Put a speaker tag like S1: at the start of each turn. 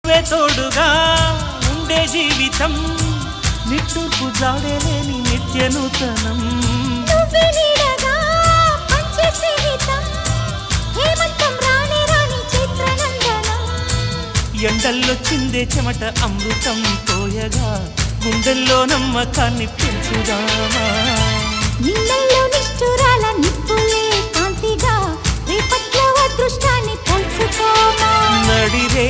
S1: నువ్వే తోడుగా ఉండే జీవితం నిట్టూర్పు జాడేలేని నిత్య నూతనం
S2: నువ్వే నీడగా మంచి స్నేహితం హేమంతం రాని రాని చిత్రనందనం
S1: ఎండల్లో చిందే చెమట అమృతం పోయగా గుండెల్లో నమ్మకాన్ని పెంచుదామా
S2: నిన్నల్లో నిష్ఠురాల నిప్పులే కాంతిగా రేపట్లో అదృష్టాన్ని పంచుకోమా
S1: నడిరే